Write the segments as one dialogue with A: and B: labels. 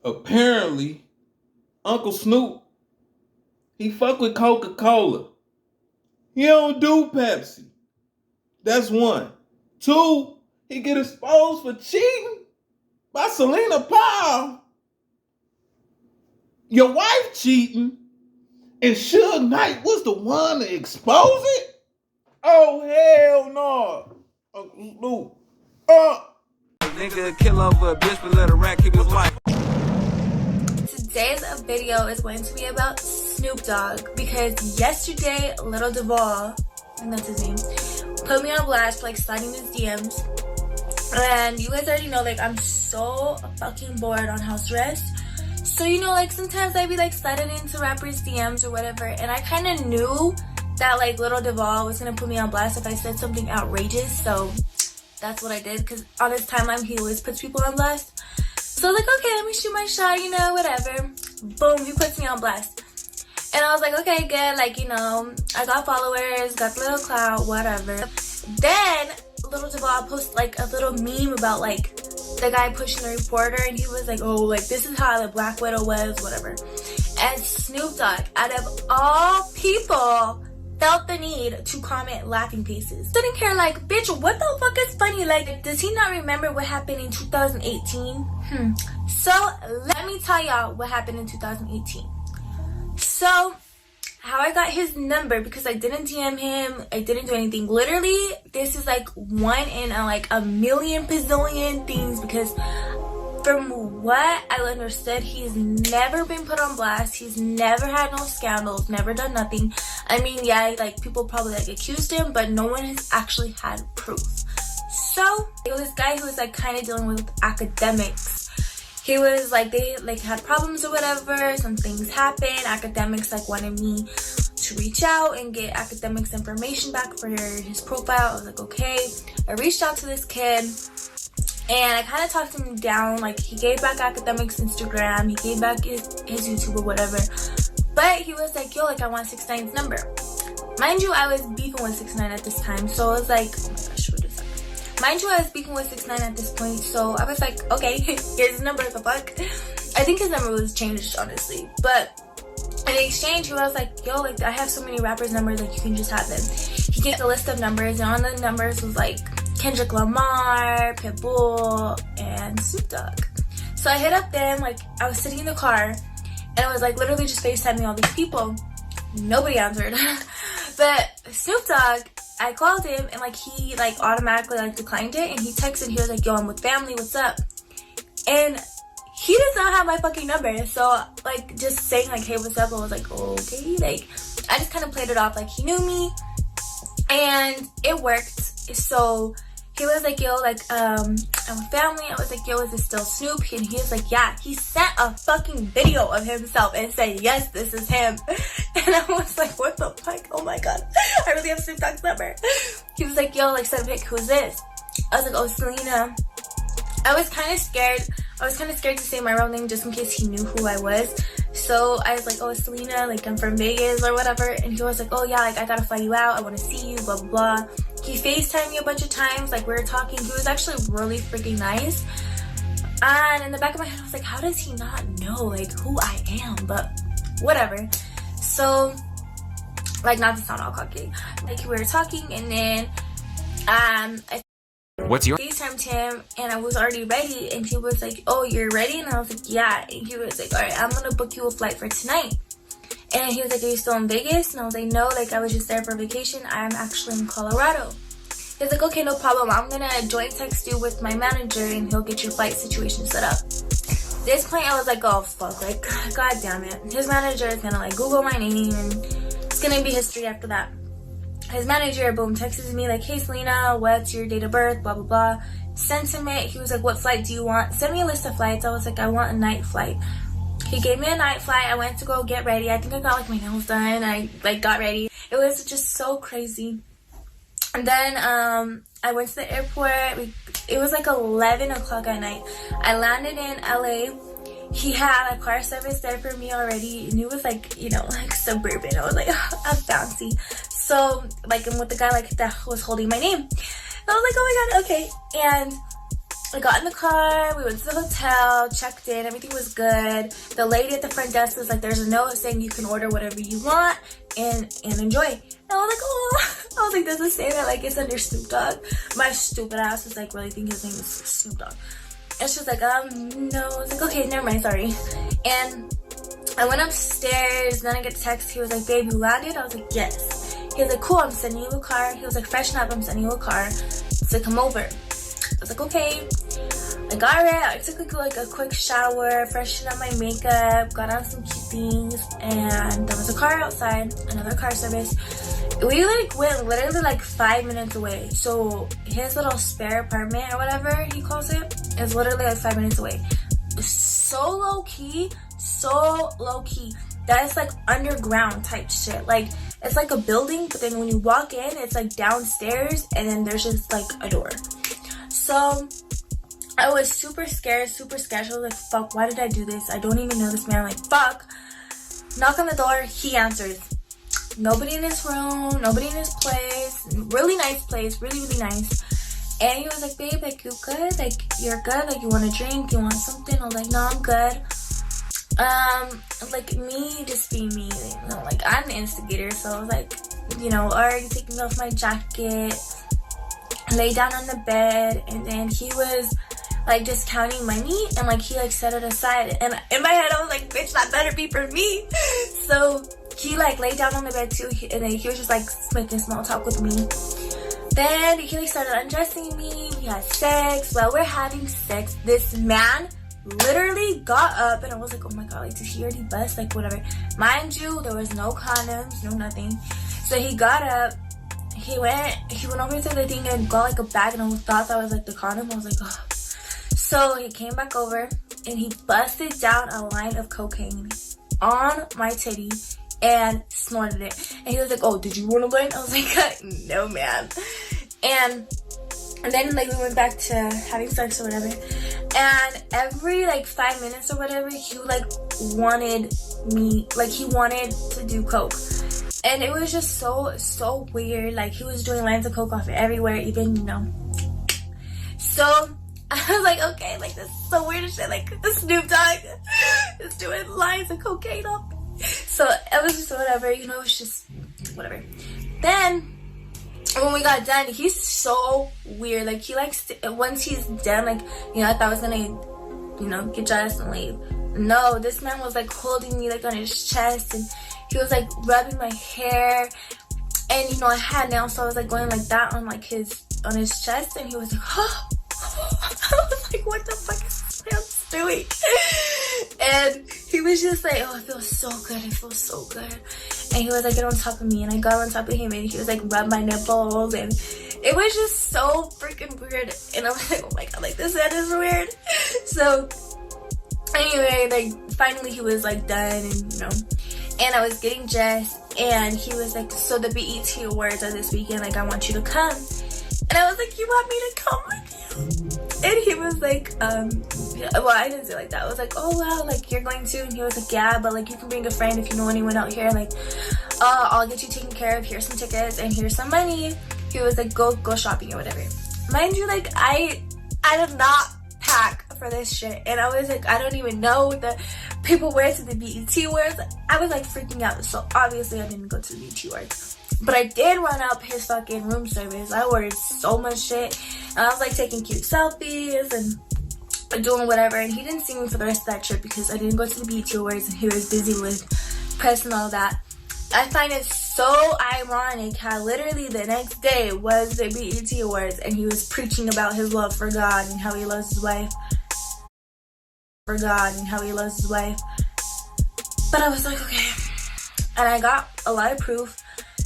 A: Apparently, Uncle Snoop, he fuck with Coca-Cola. He don't do Pepsi. That's one. Two, he get exposed for cheating by Selena Powell. Your wife cheating, and Suge Knight was the one to expose it? Oh, hell no. Uncle Snoop.
B: Nigga kill over a bitch but let a rat keep his life.
C: Today's video is going to be about Snoop Dogg because yesterday Little Duval, and that's his name, put me on blast for like sliding his DMs. And you guys already know, like, I'm so fucking bored on house arrest. So, you know, like, sometimes I'd be like sliding into rappers' DMs or whatever, and I kind of knew that like Little Duval was gonna put me on blast if I said something outrageous. So that's what I did, because on his timeline he always puts people on blast. So like, okay, let me shoot my shot, you know, whatever. Boom, he puts me on blast. And I was like, okay, good, like, you know, I got followers, got a little clout, whatever. Then Little Duval posted like a little meme about like the guy pushing the reporter, and he was like, oh, like, this is how the Black Widow was, whatever. And Snoop Dogg, out of all people, felt the need to comment laughing faces. Sitting here like, bitch, what the fuck is funny? Like, does he not remember what happened in 2018? So let me tell y'all what happened in 2018. So how I got his number, because I didn't DM him, I didn't do anything. Literally, this is like one in like a million bazillion things, because from what I understood, he's never been put on blast. He's never had no scandals, never done nothing. I mean, yeah, like, people probably like accused him, but no one has actually had proof. So it was this guy who was like kind of dealing with academics. He was like, they like had problems or whatever, some things happened. Academics like wanted me to reach out and get academics information back for his profile. I was like, okay. I reached out to this kid, and I kind of talked him down. Like, he gave back academics Instagram, he gave back his YouTube or whatever. But he was like, yo, like, I want 6ix9ine's number. Mind you, I was beefing with 6ix9ine at this time. So I was like, oh my gosh, what is that? Mind you, I was beefing with 6ix9ine at this point. So I was like, okay, here's his number, the fuck? I think his number was changed, honestly. But in exchange, he was like, yo, like, I have so many rappers' numbers, like, you can just have them. He gave a list of numbers, and on the numbers was like Kendrick Lamar, Pitbull, and Snoop Dogg. So I hit up them, like, I was sitting in the car, and I was like literally just FaceTiming all these people. Nobody answered. But Snoop Dogg, I called him, and like, he like automatically like declined it, and he texted, he was like, yo, I'm with family, what's up? And he does not have my fucking number. So like, just saying like, hey, what's up, I was like, okay. Like, I just kind of played it off like he knew me, and it worked. So he was like, yo, like, I'm with family. I was like, yo, is this still Snoop? And he was like, yeah. He sent a fucking video of himself and said, yes, this is him. And I was like, what the fuck? Oh my god, I really have Snoop Dogg's number. He was like, yo, like, send a pic, who's this? I was like, oh, Selena. I was kind of scared. I was kind of scared to say my real name just in case he knew who I was. So I was like, oh, it's Selena, like, I'm from Vegas or whatever. And he was like, oh yeah, like, I gotta fly you out, I want to see you, blah blah blah. He FaceTimed me a bunch of times, like, we were talking. He was actually really freaking nice. And in the back of my head, I was like, how does he not know like who I am? But whatever. So, like, not to sound all cocky, like, we were talking, and then
B: What's your
C: FaceTimed him, and I was already ready, and he was like, oh, you're ready? And I was like, yeah. And he was like, all right, I'm gonna book you a flight for tonight. And he was like, are you still in Vegas? And I was like, no, like, I was just there for vacation. I'm actually in Colorado. He was like, okay, no problem. I'm gonna joint text you with my manager, and he'll get your flight situation set up. At this point, I was like, oh fuck, like, god damn it. His manager is gonna like Google my name, and it's gonna be history after that. His manager, boom, texts me like, hey Selena, what's your date of birth, blah blah blah. Sent him it. He was like, what flight do you want? Send me a list of flights. I was like, I want a night flight. He gave me a night flight. I went to go get ready. I think I got like my nails done. I like got ready. It was just so crazy. And then I went to the airport. It was like 11 o'clock at night. I landed in LA. He had a car service there for me already, and it was like, you know, like suburban. I was like, oh, I'm fancy. So like, I'm with the guy like that was holding my name. And I was like, oh my god, okay. And I got in the car, we went to the hotel, checked in, everything was good. The lady at the front desk was like, there's a note saying you can order whatever you want and enjoy. And I was like, oh, I was like, does it say that like it's under Snoop Dogg? My stupid ass was like, really think his name is Snoop Dogg. And she was like, no. I was like, okay, never mind, sorry. And I went upstairs, then I get a text. He was like, babe, you landed? I was like, yes. He was like, cool, I'm sending you a car. He was like, freshen up, I'm sending you a car. So come over. I was like, okay. I got it. I took like a quick shower, freshened up my makeup, got on some cute things, and there was a car outside, another car service. We like went literally like 5 minutes away. So his little spare apartment or whatever he calls it is literally like 5 minutes away. So low key. That is like underground type shit. Like it's like a building, but then when you walk in, it's like downstairs, and then there's just like a door. So I was super scared. I was like, fuck, why did I do this? I don't even know this man. I'm like, fuck. Knock on the door. He answers. Nobody in his room. Nobody in his place. Really nice place. Really, really nice. And he was like, babe, like, you good? Like, you're good? Like, you want a drink? You want something? I was like, no, I'm good. Like, me just being me. You know, like, I'm the instigator. So I was like, you know, already taking off my jacket. Lay down on the bed. And then he was like just counting money, and like he like set it aside, and in my head I was like, bitch, that better be for me. So he like laid down on the bed too, and then he was just like making small talk with me. Then he like started undressing me. We had sex. While we're having sex, this man literally got up, and I was like, oh my god, like did he already bust? Like whatever. Mind you, there was no condoms, no nothing. So he got up, he went over to the thing and got like a bag, and I thought that was like the condom. I was like, oh. So he came back over and he busted down a line of cocaine on my titty and snorted it. And he was like, oh, did you want a line? I was like, no, man. And then like we went back to having sex or whatever. And every like 5 minutes or whatever, he like wanted me, like he wanted to do coke. And it was just so weird. Like he was doing lines of coke off everywhere, even, you know. So I was like, okay, like this is so weird and shit. Like the Snoop Dogg is doing lines of cocaine off. So it was just whatever, you know, it was just whatever. Then when we got done, he's so weird. Like he likes to, once he's done, like, you know, I thought I was gonna, you know, get dressed and leave. No, this man was like holding me like on his chest, and he was like rubbing my hair. And you know, I had nails, so I was like going like that on like on his chest, and he was like, oh. I was like, what the fuck is this man doing? And he was just like, oh, it feels so good, it feels so good. And he was like, get on top of me, and I got on top of him, and he was like, rub my nipples, and it was just so freaking weird. And I was like, oh my god, like this man is weird. So anyway, like finally he was like done, and you know, and I was getting dressed, and he was like, so the BET Awards are this weekend, like I want you to come. And I was like, you want me to come with you? And he was like, well, I didn't say it like that. I was like, oh wow, like you're going to? And he was like, yeah, but like you can bring a friend if you know anyone out here. Like, I'll get you taken care of. Here's some tickets and here's some money. He was like, go shopping or whatever. Mind you, like I did not pack for this shit. And I was like, I don't even know what the people wear to the BET Awards. I was like freaking out. So obviously I didn't go to the BET Awards. But I did run up his fucking room service. I ordered so much shit. And I was like taking cute selfies and doing whatever. And he didn't see me for the rest of that trip because I didn't go to the BET Awards and he was busy with press and all that. I find it so ironic how literally the next day was the BET Awards and he was preaching about his love for God and how he loves his wife. But I was like, okay. And I got a lot of proof.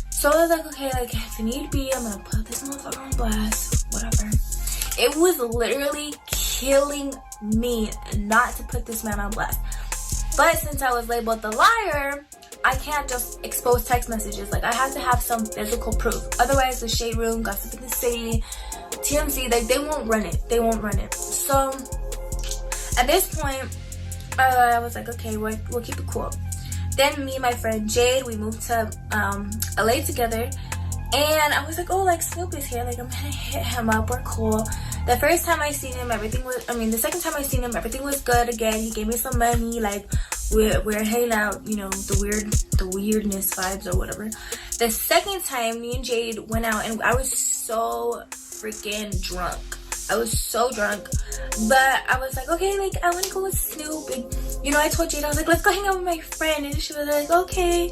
C: So I was like, okay, like if need be, I'm gonna put this motherfucker on blast, whatever. It was literally killing me not to put this man on blast. But since I was labeled the liar, I can't just expose text messages. Like I have to have some physical proof. Otherwise, the Shade Room, Gossip in the City, TMZ, like they won't run it. So at this point, I was like, okay, we'll keep it cool. Then me and my friend Jade, we moved to LA together, and I was like, oh, like Snoop is here, like I'm gonna hit him up, we're cool. The first time I seen him, the second time I seen him, everything was good again. He gave me some money, like, we're hanging out, you know, the weirdness vibes or whatever. The second time, me and Jade went out, and I was so freaking drunk. I was so drunk, but I was like, okay, like, I want to go with Snoop, and, you know, I told Jade, I was like, let's go hang out with my friend, and she was like, okay.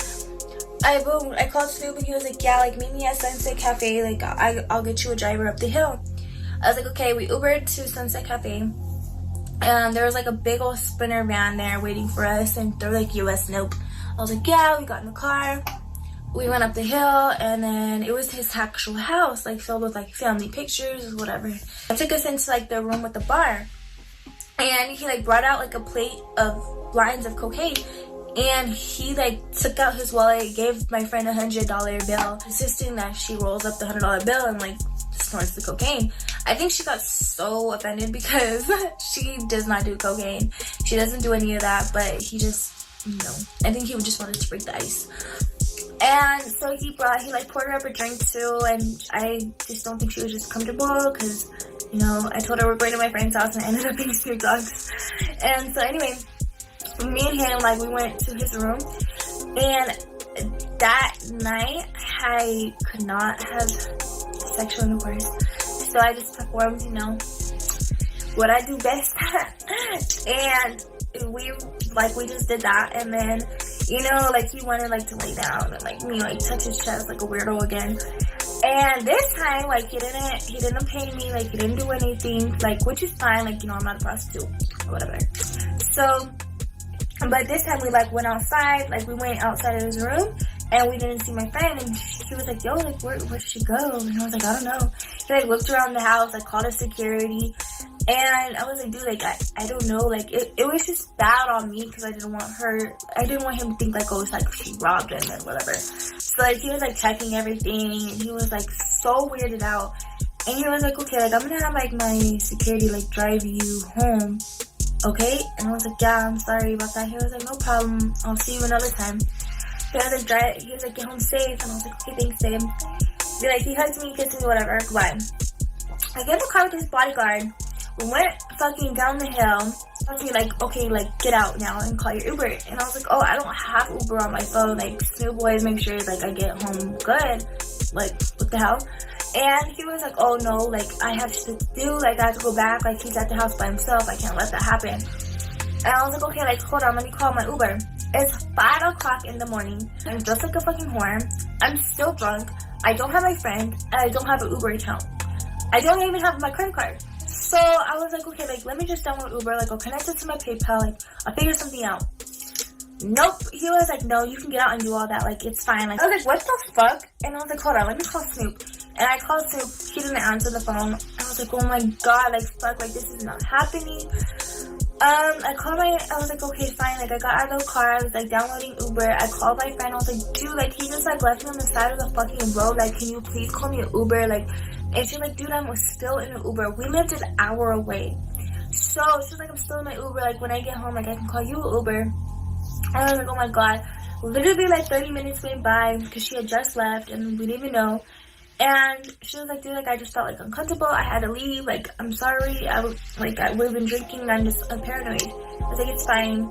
C: I called Snoop, and he was like, yeah, like, meet me at Sunset Cafe, like, I'll get you a driver up the hill. I was like, okay. We Ubered to Sunset Cafe, and there was like a big old Sprinter van there waiting for us, and they're like, US Snoop. I was like, yeah. We got in the car, we went up the hill, and then it was his actual house, like, filled with like family pictures or whatever. I took us into like the room with the bar, and he like brought out like a plate of lines of cocaine, and he like took out his wallet, gave my friend $100 bill, insisting that she rolls up the $100 bill and like snorts the cocaine. I think she got so offended because she does not do cocaine. She doesn't do any of that, but he just, you know, I think he just wanted to break the ice. And so he like poured her up a drink too, and I just don't think she was just comfortable because, you know, I told her we're going to my friend's house, and I ended up being Snoop Dogg's. And so anyway, me and him, like, we went to his room, and that night I could not have sexual intercourse. So I just performed, you know, what I do best. And we just did that, and then, you know, like, he wanted like to lay down and like me like touch his chest like a weirdo again. And this time, like, he didn't pay me, like, he didn't do anything, like, which is fine, like, you know, I'm not a prostitute or whatever. So, but this time we like went outside, like, we went outside of his room, and we didn't see my friend, and he was like, yo, like, where did she go? And I was like, I don't know. He like looked around the house, like, called us security, and I was like, dude, like, I don't know, like, it was just bad on me because I didn't want him to think like, oh, it's like she robbed him and whatever. So like, he was like checking everything, and he was like so weirded out, and he was like, okay, like, I'm gonna have like my security like drive you home, okay? And I was like, yeah, I'm sorry about that. He was like, no problem, I'll see you another time. He was like, get home safe, and I was like, okay, thanks, babe. He hugged me, kissed me, whatever, goodbye. I get in the car with his bodyguard. We went fucking down the hill. I was like, okay, like, get out now and call your Uber. And I was like, oh, I don't have Uber on my phone. Like, Snoop always make sure, like, I get home good. Like, what the hell? And he was like, oh, no, like, I have shit to do. Like, I have to go back. Like, he's at the house by himself. I can't let that happen. And I was like, okay, like, hold on, let me call my Uber. It's 5 o'clock in the morning. I'm dressed like a fucking whore. I'm still drunk. I don't have my friend. And I don't have an Uber account. I don't even have my credit card. So I was like, okay, like, let me just download Uber. Like, I'll connect it to my PayPal. Like, I'll figure something out. Nope. He was like, no, you can get out and do all that. Like, it's fine. Like, I was like, what the fuck? And I was like, hold on, let me call Snoop. And I called Snoop. He didn't answer the phone. I was like, oh my god, like, fuck, like, this is not happening. I was like, okay, fine. Like, I got out of the car. I was like downloading Uber. I called my friend. I was like, dude, like, he just like left me on the side of the fucking road. Like, can you please call me an Uber? Like, and she's like, dude, I'm still in an Uber. We lived an hour away. So she's like, I'm still in my Uber. Like, when I get home, like, I can call you an Uber. And I was like, oh my god. Literally, like, 30 minutes went by because she had just left and we didn't even know. And she was like, dude, like, I just felt like uncomfortable. I had to leave. Like, I'm sorry. We've been drinking and I'm paranoid. I was like, it's fine.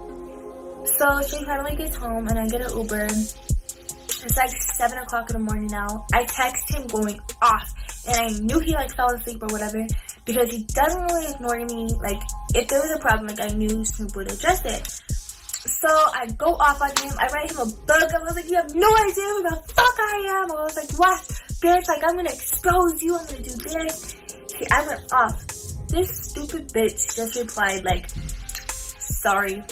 C: So she finally gets home and I get an Uber. It's like 7 o'clock in the morning now. I text him going off. And I knew he like fell asleep or whatever because he doesn't really ignore me. Like, if there was a problem, like, I knew Snoop would address it. So I go off on him. I write him a book. I was like, you have no idea who the fuck I am. I was like, what? Bitch, like, I'm gonna expose you. I'm gonna do this. I went off. This stupid bitch just replied, like, sorry.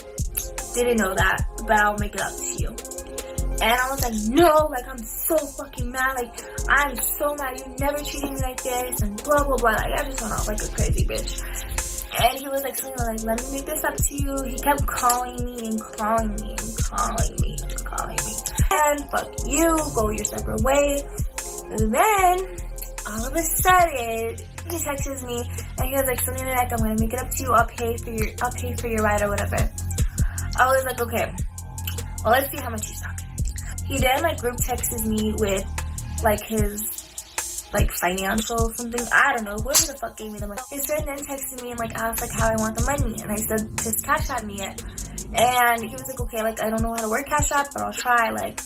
C: Didn't know that, but I'll make it up to you. And I was like, no, like, I'm so fucking mad. Like, I'm so mad. You never treated me like this. And blah, blah, blah. Like, I just went off like a crazy bitch. And he was like, something like, let me make this up to you. He kept calling me and calling me and calling me and calling me. And fuck you, go your separate ways. And then, all of a sudden, he texts me and he was like, something like, I'm gonna make it up to you. I'll pay for your ride or whatever. I was like, okay, well, let's see how much he's talking. He then like group texts me with like his like financial something. I don't know. Whoever the fuck gave me the money. His friend then texted me and like asked like how I want the money, and I said just Cash App me it. And he was like, okay, like I don't know how to work Cash App, but I'll try. Like,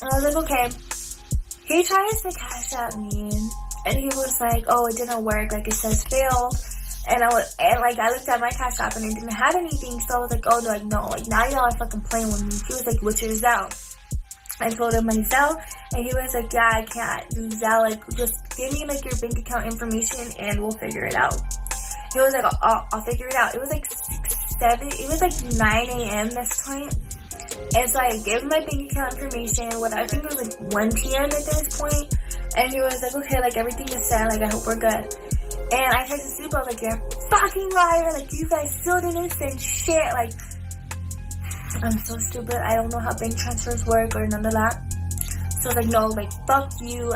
C: and I was like, okay. He tries to Cash App me, and he was like, oh, it didn't work. Like it says failed. And I looked at my Cash App and it didn't have anything, so I was like, oh, like, no, like, now y'all are fucking playing with me. He was like, what's your Zelle? I told him my Zelle, and he was like, yeah, I can't do Zelle, like, just give me, like, your bank account information, and we'll figure it out. He was like, I'll figure it out. It was like 9 a.m. this time, and so I gave him my bank account information, what I think it was like 1 p.m. at this point, and he was like, okay, like, everything is set, like, I hope we're good. And I texted Snoop, I was like, you're a fucking liar, like, you guys still didn't send shit, like, I'm so stupid, I don't know how bank transfers work or none of that. So I was like, no, like, fuck you,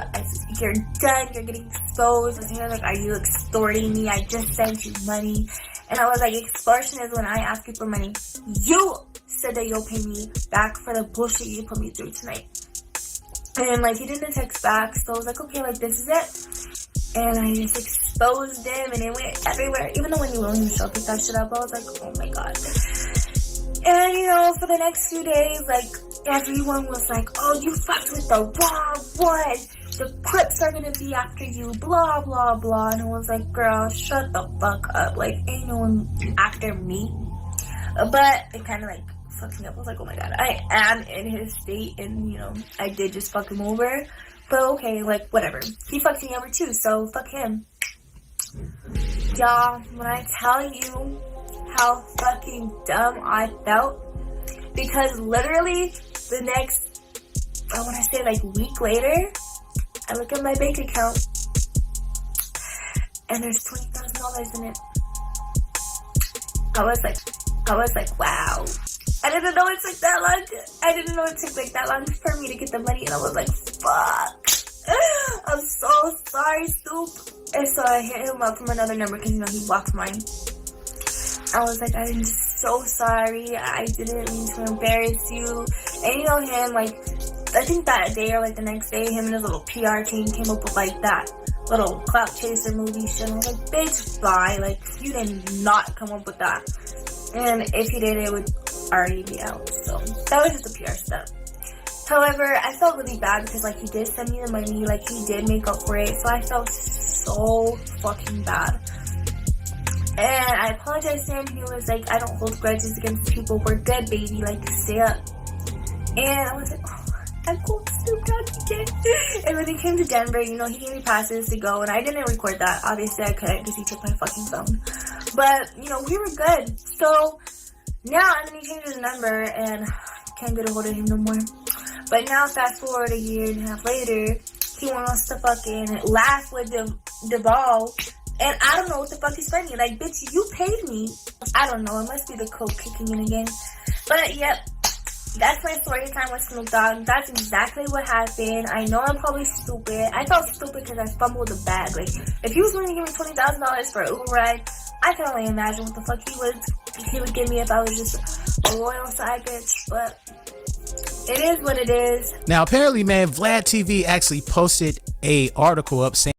C: you're done, you're getting exposed. And he was like, are you extorting me? I just sent you money. And I was like, extortion is when I ask you for money. You said that you'll pay me back for the bullshit you put me through tonight. And, like, he didn't text back, so I was like, okay, like, this is it. And I just exposed him, and it went everywhere. Even though when you himself picked that shit up, I was like, oh my god. And, you know, for the next few days, like, everyone was like, oh, you fucked with the wrong one. The Crips are gonna be after you, blah, blah, blah. And I was like, girl, shut the fuck up. Like, ain't no one after me. But it kind of, like, fucked me up. I was like, oh my god, I am in his state, and, you know, I did just fuck him over. But okay, like, whatever. He fucked me over too, so fuck him. Y'all, when I tell you how fucking dumb I felt, because literally the next, I want to say like week later, I look at my bank account and there's $20,000 in it. I was like, wow. I didn't know it took that long. I didn't know it took like that long for me to get the money, and I was like, fuck. I'm so sorry, Snoop. And so I hit him up from another number because, you know, he blocked mine. I was like, I'm so sorry. I didn't mean to embarrass you. And you know him, like, I think that day or like the next day, him and his little PR team came up with like that little clout chaser movie shit. And I was like, bitch, bye. Like, you did not come up with that. And if he did, it would already be out. So that was just a PR step. However, I felt really bad because, like, he did send me the money. Like, he did make up for it. So I felt so fucking bad. And I apologized to him. He was like, I don't hold grudges against people. We're good, baby. Like, stay up. And I was like, oh, I'm cool. Snoop Dogg again. And when he came to Denver, you know, he gave me passes to go. And I didn't record that. Obviously, I couldn't because he took my fucking phone. But, you know, we were good. So now, and then he changed his number, and can't get a hold of him no more. But now, fast forward a year and a half later, he wants to fucking laugh with Duvall, and I don't know what the fuck he's funny. Like, bitch, you paid me. I don't know. It must be the coke kicking in again. But, yep. That's my story time with Snoop Dogg. That's exactly what happened. I know I'm probably stupid. I felt stupid because I fumbled the bag. Like, if he was willing to give me $20,000 for an Uber ride, I can only imagine what the fuck he would give me if I was just a loyal side bitch. But it is what it is.
D: Now, apparently, man, Vlad TV actually posted a article up saying